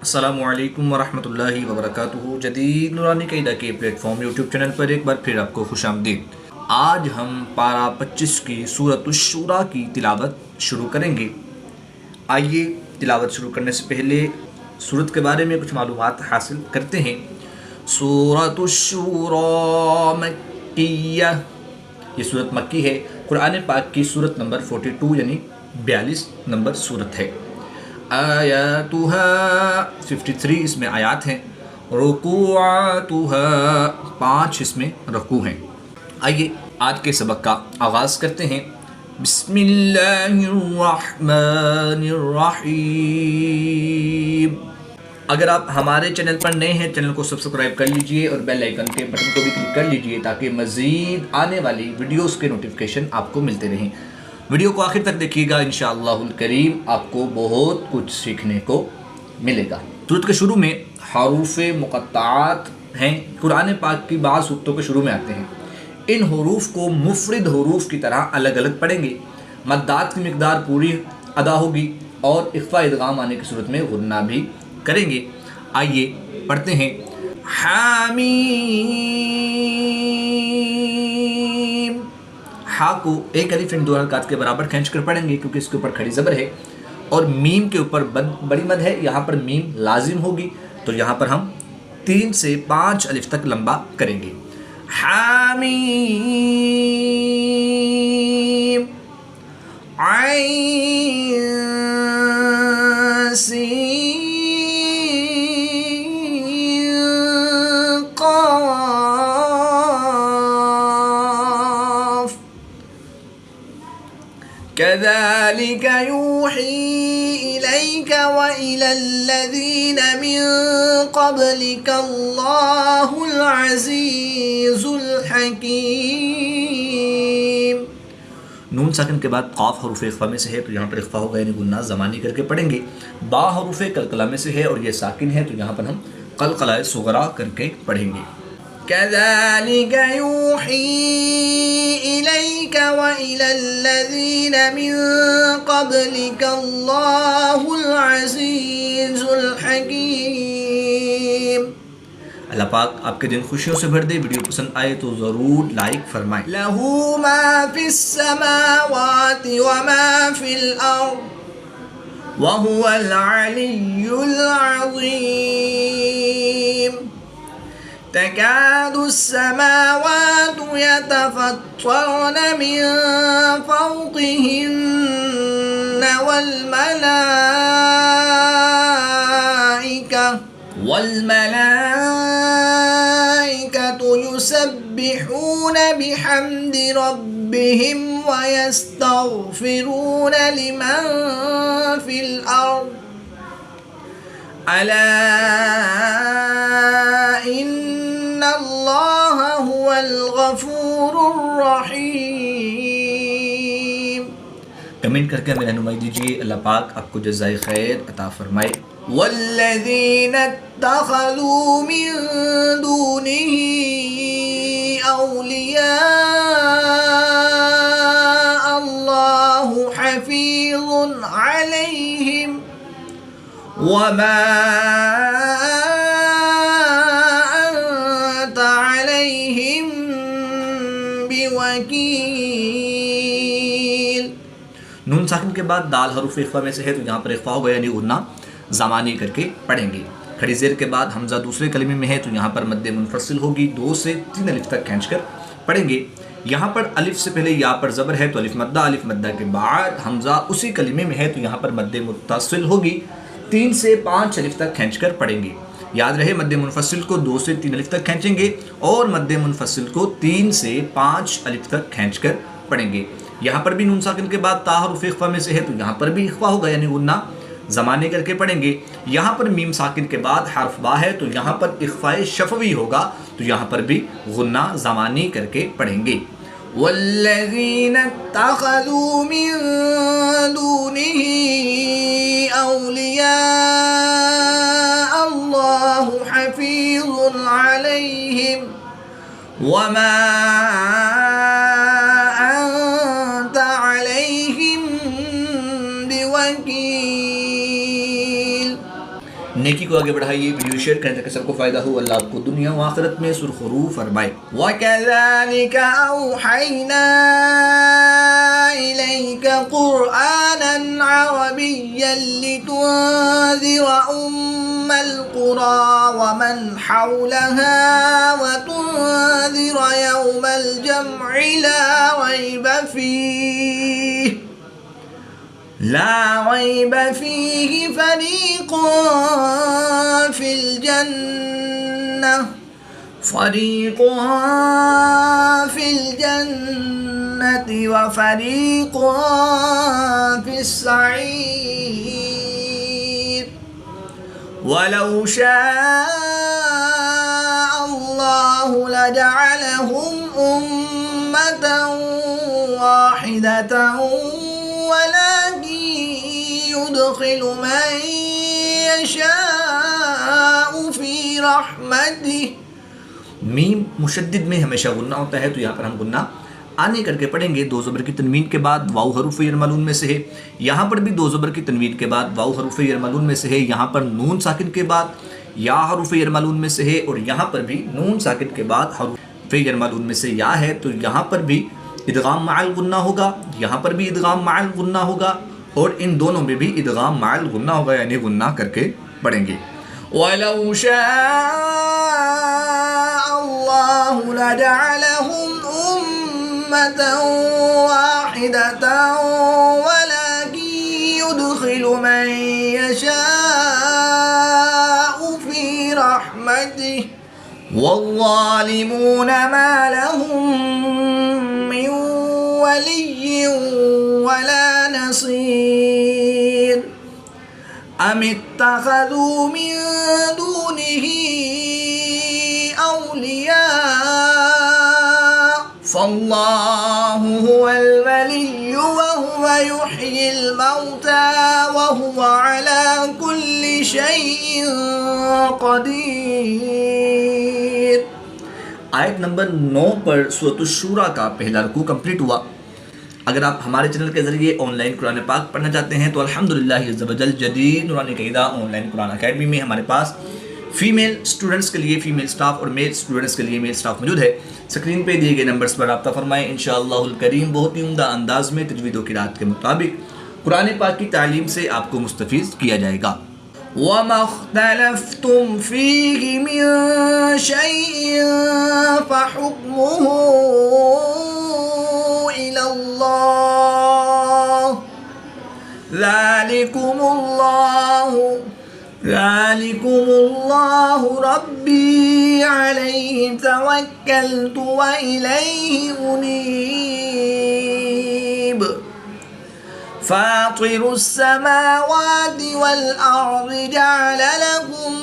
अस्सलामुअलैकुम वरहमतुल्लाहि वबरकातुहू। जदीद नूरानी क़ईदा के प्लेटफॉर्म यूट्यूब चैनल पर एक बार फिर आपको खुशामदीद। आज हम पारा 25 की सूरतुश्शूरा की तिलावत शुरू करेंगे। आइए तिलावत शुरू करने से पहले सूरत के बारे में कुछ मालूमात हासिल करते हैं। सूरतुश्शूरा मक्किया, ये सूरत मक्की है। कुरान पाक की सूरत नंबर 42 यानी 42 नंबर सूरत है। आयातुहा 53 इसमें आयात हैं। रुकुआतुहा 5 इसमें रकू हैं। आइए आज के सबक का आगाज़ करते हैं। बिस्मिल्लाहिर्रहमानिर्रहीम। अगर आप हमारे चैनल पर नए हैं, चैनल को सब्सक्राइब कर लीजिए और बेल आइकन के बटन को भी क्लिक कर लीजिए ताकि मज़ीद आने वाली वीडियोस के नोटिफिकेशन आपको मिलते रहें। वीडियो को आखिर तक देखिएगा, इंशाअल्लाहुल करीम आपको बहुत कुछ सीखने को मिलेगा। सूरत के शुरू में हरूफ़े मुक़त्ताआत हैं। कुरान पाक की बाज़ सूरतों के शुरू में आते हैं। इन हरूफ को मुफ़रिद हरूफ की तरह अलग अलग पढ़ेंगे। मद्दात की मिक़दार पूरी अदा होगी और इख्फ़ा इदगाम आने की सूरत में गुन्ना भी करेंगे। आइए पढ़ते हैं। हामीम। हा को एक अलिफ इन दो हरकत के बराबर खींच कर पढ़ेंगे क्योंकि इसके ऊपर खड़ी ज़बर है और मीम के ऊपर बड़ी मद है। यहाँ पर मीम लाजिम होगी तो यहाँ पर हम 3 से 5 अलिफ तक लंबा करेंगे। हामीम आइन सीन क़ाफ कज़ालिक यूही इलैका व इलल्लज़ीन मिन क़ब्लिका अल्लाहुल अज़ीज़ुल हकीम। नून साकिन के बाद क़ाफ हरूफ़ इख्फ़ा में से है तो यहाँ पर इख्फ़ा होगा यानी गुन्ना ज़मानी करके पढ़ेंगे। बा हरूफ़ कलकला में से है और ये साकिन है तो यहाँ पर हम कलकला सुगरा करके पढ़ेंगे। कज़ालिक यूही इलैका व इलल्लज़ीन मिन क़ब्लिका अल्लाहुल अज़ीज़ुल हकीम। अल्लाह पाक आपके दिन खुशियों से भर दे। वीडियो पसंद आए तो ज़रूर लाइक फरमाएं। लहू मा फिस समावाति व मा फिल अर्द व हुवल अलिय्युल अज़ीम। तकादु समावातु यतफत्तरन मिन फ़ौक़िहिन्न वल्मलाइकतु युसब्बिहून बिहम्दि रब्बिहिम व यस्तग़फिरून लिमन फिल अर्द अला इन्नल्लाहा हुवल गफूरुर रहीम। कमेंट करके हमें रहनुमाई दीजिए। अल्लाह पाक आपको जज़ाए खैर अता फरमाए। वल्लज़ीना इत्तख़ज़ू मिन दूनिही औलिया अल्लाहु हफ़ीज़ुन अलैहिम वमा अंत अलैहिम बिवकील। नून साकिन के बाद दाल हरूफ इख्फ़ा में से है तो यहाँ पर इख्फ़ा होगा यानी गुन्ना ज़मानी करके पढ़ेंगे। खड़ी ज़ेर के बाद हमज़ा दूसरे कलमे में है तो यहाँ पर मद्दे मुनफ़सिल होगी। 2 से 3 अलिफ तक खींच कर पढ़ेंगे। यहाँ पर अलिफ से पहले या पर ज़बर है तो अलिफ मद्दा के बाद हमज़ा उसी कलमे में है तो यहाँ पर मद्दे मुत्तसिल होगी। 3 से 5 अलिफ तक खींच कर पढ़ेंगे। याद रहे मद्दे मुनफ़सिल को 2 से 3 अलिफ तक खींचेंगे और मद्दे मुनफ़सिल को 3 से 5 अलिफ तक खींच कर पढ़ेंगे। यहाँ पर भी नून साकिन के बाद ता हरूफ़ इख्फ़ा में से है तो यहाँ पर भी इख्फ़ा होगा यानी गुन्ना ज़माने करके पढ़ेंगे। यहाँ पर मीम साकिन के बाद हर्फ बा है तो यहाँ पर इख्फ़ाए शफ़वी होगा तो यहाँ पर भी गुन्ना ज़मानी करके पढ़ेंगे। वल्लज़ीना इत्तख़ज़ू मिन दूनिही औलिया अल्लाहु हफ़ीज़ुन अलैहिम वमा अंत अलैहिम बिवकील। नेकी नेकी को आगे बढ़ाइए, वीडियो शेयर करें ताकि सबको फ़ायदा हो। अल्लाह आपको दुनिया व आखिरत में सुरखरू फरमाए। वकज़ालिका औहैना इलैका क़ुरआनन अरबिय्यन लितुन्ज़िरा उम्मल क़ुरा व मन हौलहा व तुन्ज़िरा यौमल जम'i ला रैब फीहि फरीक़ुन फ़िल जन्नति व फ़रीक़ुन फ़िस्सईर वलौ शाअ अल्लाहु लजअलहुम उम्मतन वाहिदतन युदखिलु मन यशाअ फी रहमतिही। मीम मुशद्दिद में हमेशा गुन्ना होता है, तो यहाँ पर हम गुन्ना आने करके पढ़ेंगे। दो ज़बर की तनवीन के बाद वाउ हरूफ यरमलून में से है। यहाँ पर भी दो ज़बर की तनवीन के बाद वाउ हरूफ यरमलून में से है। यहाँ पर नून साकिन के बाद या हरूफ यरमलून में से है, और यहाँ पर भी नून साकिन के बाद हरूफ यरमलून में से या है। तो यहाँ पर भी इदगाम माअल गुन्ना होगा, यहाँ पर भी इदगाम माअल गुन्ना होगा, और इन दोनों में भी इदगाम माअल गुन्ना होगा, यानी गुन्ना करके पढ़ेंगे। वलौ शाअ अल्लाहु लजअलहुम उम्मतन वाहिदतन वलाकिन युदखिलु मन यशाअ फी रहमतिही वज़्ज़ालिमून मा लहुम मिन वलिय्यिन वला नसीर अम इत्तखज़ू मिन दूनिही औलिया फल्लाहु हुवल वलिय्यु व हुवा युह्यिल मौता व हुवा अला कुल्लि शैइन क़दीर। आयत नंबर 9 पर सूरह शूरा का पहला रुकू कंप्लीट हुआ। अगर आप हमारे चैनल के ज़रिए ऑनलाइन कुरान पाक पढ़ना चाहते हैं तो अल्हम्दुलिल्लाह अज़्ज़ व जल जदीद नूरानी क़ईदा ऑनलाइन कुरान अकेडमी में हमारे पास फ़ीमेल स्टूडेंट्स के लिए फ़ीमेल स्टाफ और मेल स्टूडेंट्स के लिए मेल स्टाफ मौजूद है। स्क्रीन पे दिए गए नंबर्स पर रब्ता फरमाएँ। इंशाअल्लाहुल करीम बहुत ही उम्दा अंदाज में तजवीद व क़िराअत के मुताबिक कुरान पाक की तालीम से आपको मुस्तफ़ीज़ किया जाएगा। वमा इख्तलफ्तुम फ़ीहि मिन शैइन फ़हुक्मुहु इलल्लाह ज़ालिकुमुल्लाहु रब्बी अलैहि तवक्कलतु व इलैहि उनीब फ़ातिरुस समावाति वल अर्ज़ि जअल लकुम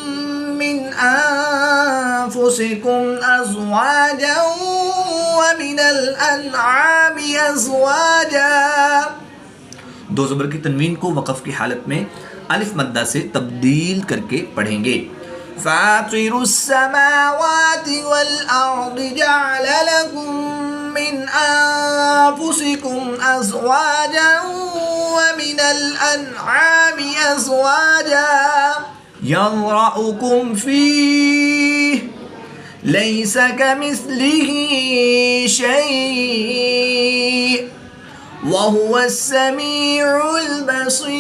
मिन अनफुसिकुम अज़वाजन व मिनल अनआमि अज़वाजा। दो ज़बर की तनवीन को वक़फ़ की हालत में अलिफ मद्दा से तब्दील करके पढ़ेंगे। फ़ातिरुस समावाति वल अर्ज़ि जअल लकुम मिन अनफुसिकुम अज़वाजन व मिनल अनआमि अज़वाजा यज़रअुकुम फ़ीहि लैसा कमिस्लिही शै'उन वहुवस्समीउल बसीर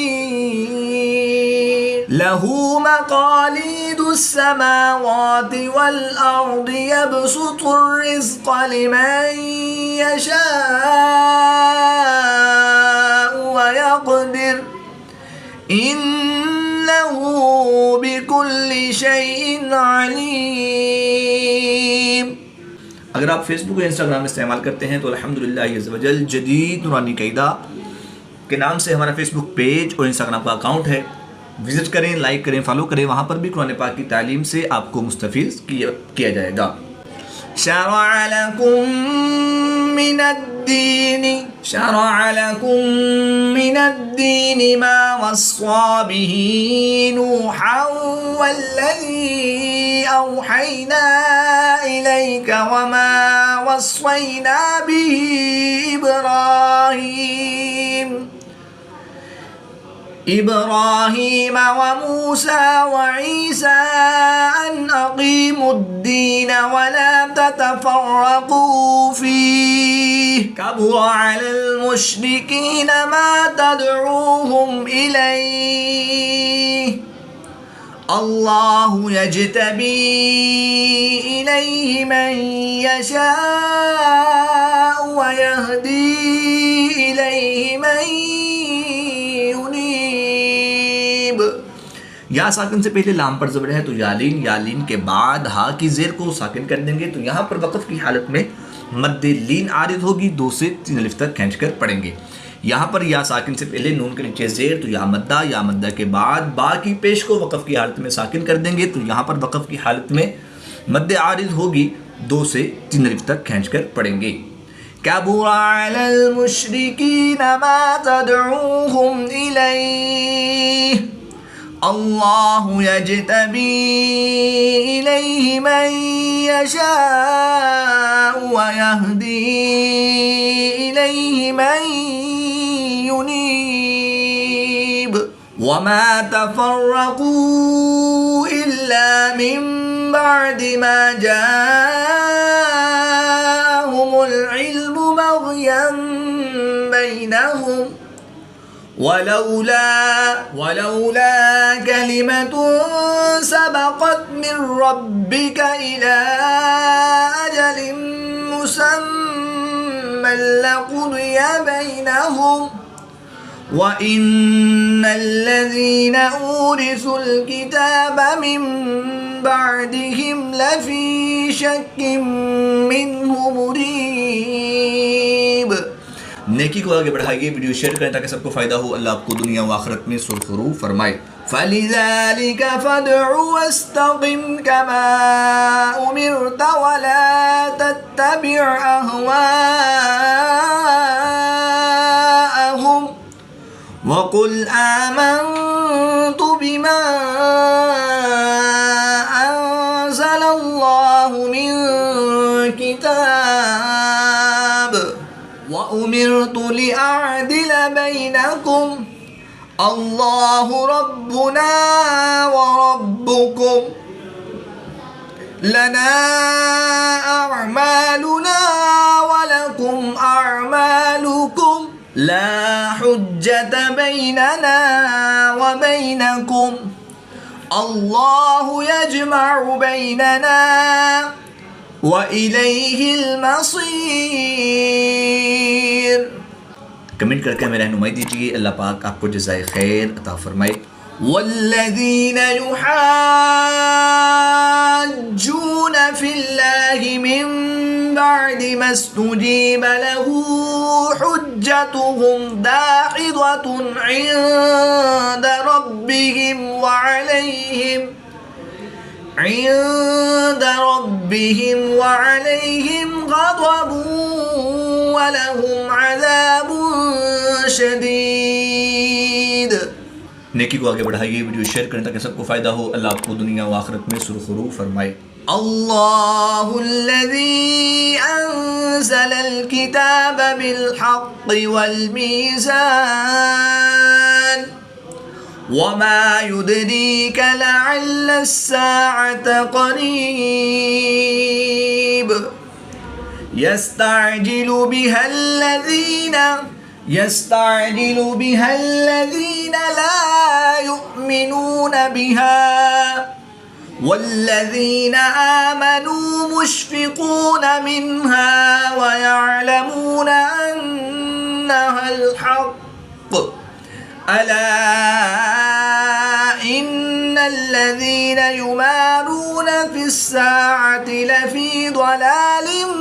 लहू मक़ालिदुस समावाति वल अर्ज़ि यबसुतुर रिज़्क़ लिमन यशाअु व यक़दिर इन्नहु बिकुल्लि शैइन अलीम। अगर आप फेसबुक और इंस्टाग्राम इस्तेमाल करते हैं तो अल्हम्दुलिल्लाह अज़्ज़ व जल जदीद नूरानी क़ईदा के नाम से हमारा फेसबुक पेज और इंस्टाग्राम का अकाउंट है। विज़िट करें, लाइक करें, फॉलो करें। वहाँ पर भी कुरान पाक की तालीम से आपको मुस्तफ़ीज़ किया जाएगा। शरअ लकुम मिनद्दीन मा वस्सा बिही नूहन वल्लज़ी औहैना इलैका वमा वस्सैना बिही। बिही इब्राहीम। इब्राहीम व मूसा व ईसा अन अक़ीमुद्दीन व ला ततफ़र्रक़ू फ़ीह कबुरा अलल मुश्रिकीन मा तदऊहुम इलैहि अल्लाहु यज्तबी इलैहि मन यशाअ व यहदी इलैहि मन युनीब। या साकिन से पहले लाम पर ज़बर है तो यालीन के बाद हा की ज़ेर को साकिन कर देंगे। तो यहाँ पर वक़फ़ की हालत में मद्दे लीन आरिद होगी, 2 से 3 अलिफ तक खींच कर पढ़ेंगे। यहाँ पर या साकिन से पहले नून के नीचे ज़ेर तो या मद्दा के बाद बा की पेश को वक़फ़ की हालत में साकिन कर देंगे। तो यहाँ पर वक़फ़ की हालत में मद्दे आरिद होगी, 2 से 3 अलिफ तक खींच कर पढ़ेंगे। कबुरा अलल मुश्रिकीन मा तदऊहुम इलैहि अल्लाहु यज्तबी इलैहि मन यशाअ व यहदी इलैहि मन युनीब वमा तफ़र्रक़ू इल्ला मिन बअदि मा जाअहुमुल इल्मु बग़यन बैनहुम वलौला कलिमतुन सबक़त मिन रब्बिका इला अजलिन मुसम्मन लक़ुदिया बैनहुम व इन्नल्लज़ीन ऊरिसुल किताब मिन बअदिहिम लफ़ी शक्किन मिन्हु मुरीब। नेकी को आगे बढ़ाइए, वीडियो शेयर करें ताकि सबको फ़ायदा हो। अल्लाह आपको दुनिया व आखिरत में सुरखरू फरमाए। फ़लिज़ालिका फ़दउ वस्तक़िम कमा उमिरत वला तत्तबि अहवाअहुम वक़ुल आमन्तु बिमा अंज़लल्लाहु मिन किताब व उमिरतु लिअअदिल बैनकुम अल्लाहु रब्बुना व रब्बुकुम लना अअमालुना व लकुम अअमालुकुम ला हुज्जत बैनना व बैनकुम अल्लाहु यजमअु बैनना व इलैहिल मसीर। कमेंट करके हमें रहनुमाई दीजिए। अल्लाह पाक आपको जज़ाए खैर अता फरमाए। वल्लज़ीन युहाज्जून फिल्लाहि मिन बअदि मस्तुजीब लहू हुज्जतुहुम दाहिदतुन इंद रब्बिहिम व अलैहिम गज़बुन व लहुम अज़ाबुन शदीद। नेकी को आगे बढ़ाइए, वीडियो शेयर करें ताकि सबको फ़ायदा हो। अल्लाह आपको दुनिया व आखिरत में सुरखरू फरमाए। अल्लाहुल्लज़ी अंज़लल किताब बिल हक़्क़ि वल मीज़ान वमा युद्रीका लअल्लस्साअत क़रीब यस्तअजिलु बिहल्लज़ीन ला युमिनून बिहा वल्लज़ीन आमनू मुश्फ़िक़ून मिन्हा व यअलमून अन्नहल हक़्क़ अला इन्नल्लज़ीन युमारून फ़िस्साअति लफ़ी ज़लालिम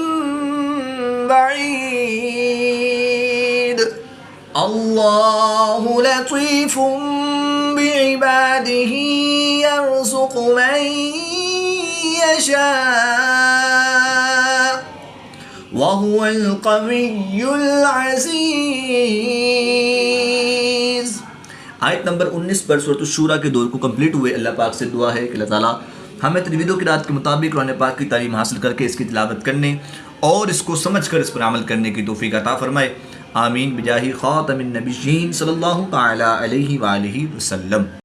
बईद अल्लाहु लतीफ़ुम बिइबादिही यर्ज़ुक़ु मन यशा व हुवल क़विय्युल अज़ीज़। आयत नंबर 19 पर सूरत शुरा के दौर को कंप्लीट हुए। अल्लाह पाक से दुआ है कि अल्लाह ताला हमें तजवीदों की रात के मुताबिक कुरान पाक की तालीम हासिल करके इसकी तिलावत करने और इसको समझ कर इस पर अमल करने की तौफीक अता फरमाए। आमीन बिजाही ख़ातमिन नबिय्यीन सल्लल्लाहु तआला अलैहि व आलिहि वसल्लम।